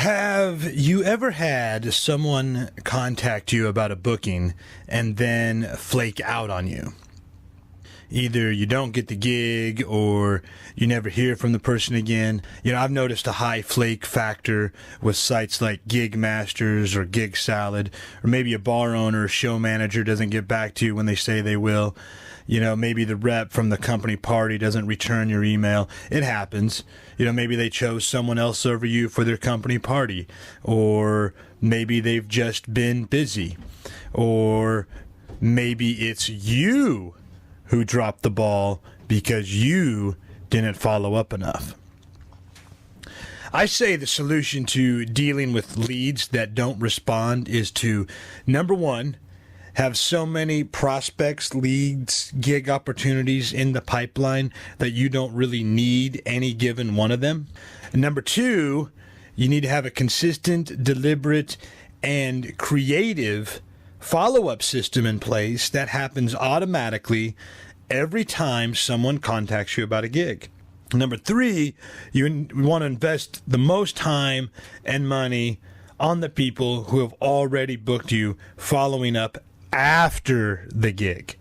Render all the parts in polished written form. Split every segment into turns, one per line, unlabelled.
Have you ever had someone contact you about a booking and then flake out on you? Either you don't get the gig or you never hear from the person again. I've noticed a high flake factor with sites like Gig Masters or Gig Salad, or maybe a bar owner or show manager doesn't get back to you when they say they will. Maybe the rep from the company party doesn't return your email. It happens. Maybe they chose someone else over you for their company party, or maybe they've just been busy, or maybe it's you who dropped the ball because you didn't follow up enough. I say the solution to dealing with leads that don't respond is to, number one, have so many prospects, leads, gig opportunities in the pipeline that you don't really need any given one of them. And number two, you need to have a consistent, deliberate, and creative follow-up system in place that happens automatically every time someone contacts you about a gig. Number three, you want to invest the most time and money on the people who have already booked you following up after the gig.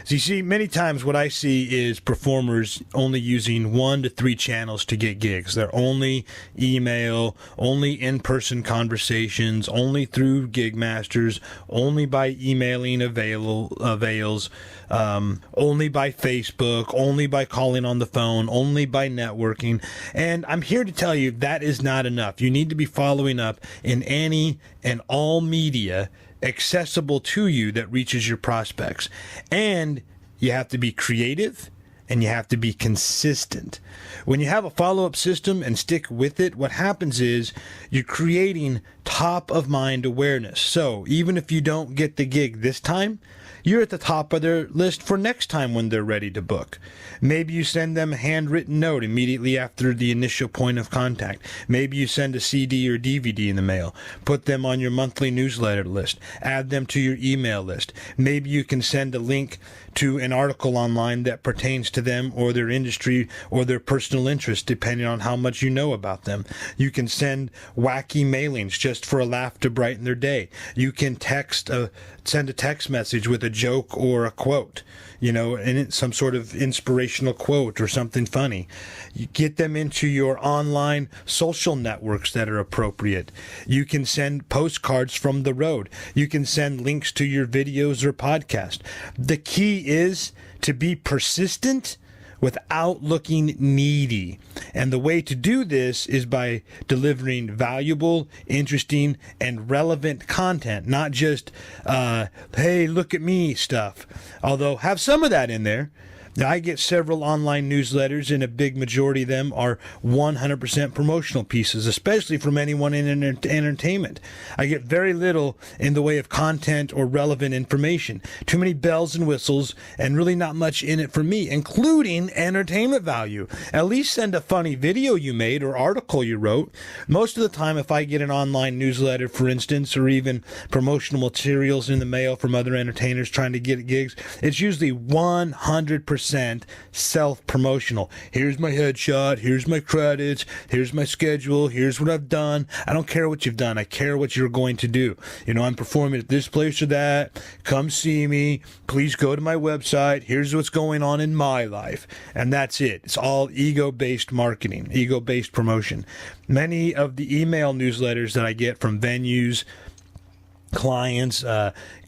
So you see, many times what I see is performers only using 1 to 3 channels to get gigs. They're only email, only in-person conversations, only through Gig Masters, only by emailing avails, only by Facebook, only by calling on the phone, only by networking. And I'm here to tell you that is not enough. You need to be following up in any and all media accessible to you that reaches your prospects. And you have to be creative and you have to be consistent. When you have a follow-up system and stick with it, what happens is you're creating top-of-mind awareness. So even if you don't get the gig this time, you're at the top of their list for next time when they're ready to book. Maybe you send them a handwritten note immediately after the initial point of contact. Maybe you send a CD or DVD in the mail. Put them on your monthly newsletter list. Add them to your email list. Maybe you can send a link to an article online that pertains to them or their industry or their personal interest, depending on how much you know about them. You can send wacky mailings just for a laugh to brighten their day. You can send a text message with a joke or a quote, and some sort of inspirational quote or something funny. You get them into your online social networks that are appropriate. You can send postcards from the road. You can send links to your videos or podcast. The key is to be persistent without looking needy. And the way to do this is by delivering valuable, interesting, and relevant content, not just, hey, look at me stuff. Although have some of that in there. Now, I get several online newsletters, and a big majority of them are 100% promotional pieces, especially from anyone in entertainment. I get very little in the way of content or relevant information. Too many bells and whistles, and really not much in it for me, including entertainment value. At least send a funny video you made or article you wrote. Most of the time, if I get an online newsletter, for instance, or even promotional materials in the mail from other entertainers trying to get gigs, it's usually 100% self-promotional. Here's my headshot, here's my credits, here's my schedule, here's what I've done. I don't care what you've done. I care what you're going to do. I'm performing at this place or that. Come see me. Please go to my website. Here's what's going on in my life. And that's it. It's all ego-based marketing, ego-based promotion. Many of the email newsletters that I get from venues, clients,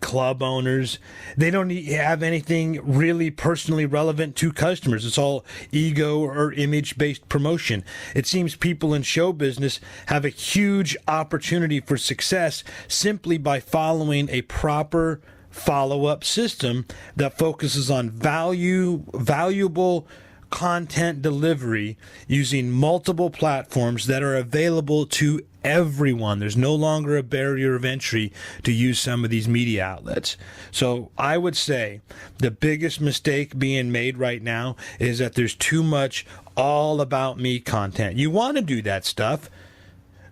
club owners, they don't have anything really personally relevant to customers. It's all ego or image-based promotion. It seems people in show business have a huge opportunity for success simply by following a proper follow-up system that focuses on valuable content delivery using multiple platforms that are available to everyone. There's no longer a barrier of entry to use some of these media outlets. So I would say the biggest mistake being made right now is that there's too much all about me content. You want to do that stuff,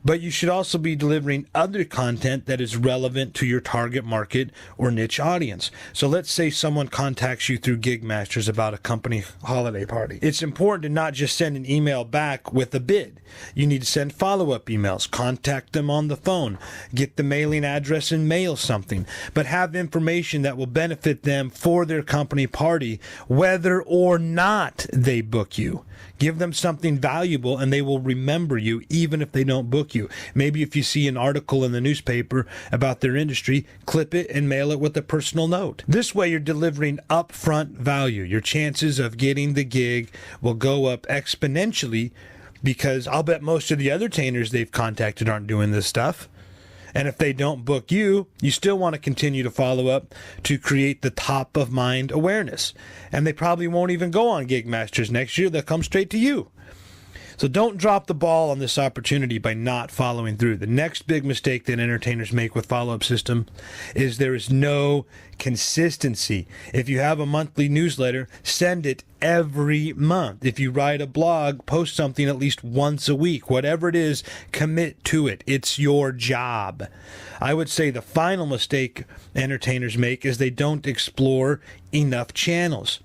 But you should also be delivering other content that is relevant to your target market or niche audience. So let's say someone contacts you through Gigmasters about a company holiday party. It's important to not just send an email back with a bid. You need to send follow-up emails, contact them on the phone, get the mailing address and mail something, but have information that will benefit them for their company party, whether or not they book you. Give them something valuable and they will remember you even if they don't book you. Maybe if you see an article in the newspaper about their industry, clip it and mail it with a personal note. This way you're delivering upfront value. Your chances of getting the gig will go up exponentially because I'll bet most of the other entertainers they've contacted aren't doing this stuff. And if they don't book you, you still want to continue to follow up to create the top of mind awareness. And they probably won't even go on Gigmasters next year. They'll come straight to you. So don't drop the ball on this opportunity by not following through. The next big mistake that entertainers make with follow-up system is there is no consistency. If you have a monthly newsletter, send it every month. If you write a blog, post something at least once a week. Whatever it is, commit to it. It's your job. I would say the final mistake entertainers make is they don't explore enough channels.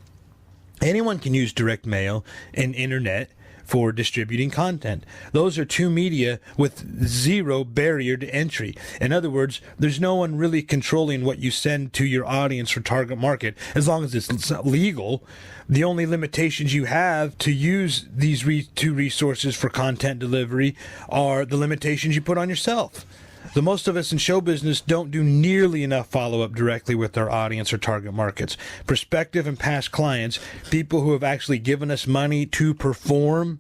Anyone can use direct mail and internet for distributing content. Those are two media with zero barrier to entry. In other words, there's no one really controlling what you send to your audience or target market as long as it's legal. The only limitations you have to use these two resources for content delivery are the limitations you put on yourself. So most of us in show business don't do nearly enough follow-up directly with our audience or target markets. Prospective and past clients, people who have actually given us money to perform,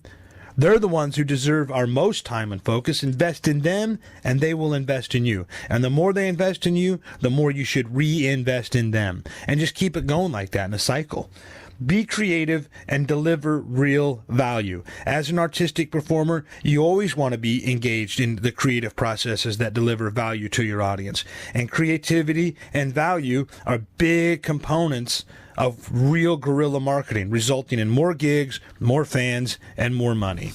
they're the ones who deserve our most time and focus. Invest in them, and they will invest in you. And the more they invest in you, the more you should reinvest in them. And just keep it going like that in a cycle. Be creative and deliver real value. As an artistic performer, you always want to be engaged in the creative processes that deliver value to your audience. And creativity and value are big components of real guerrilla marketing, resulting in more gigs, more fans, and more money.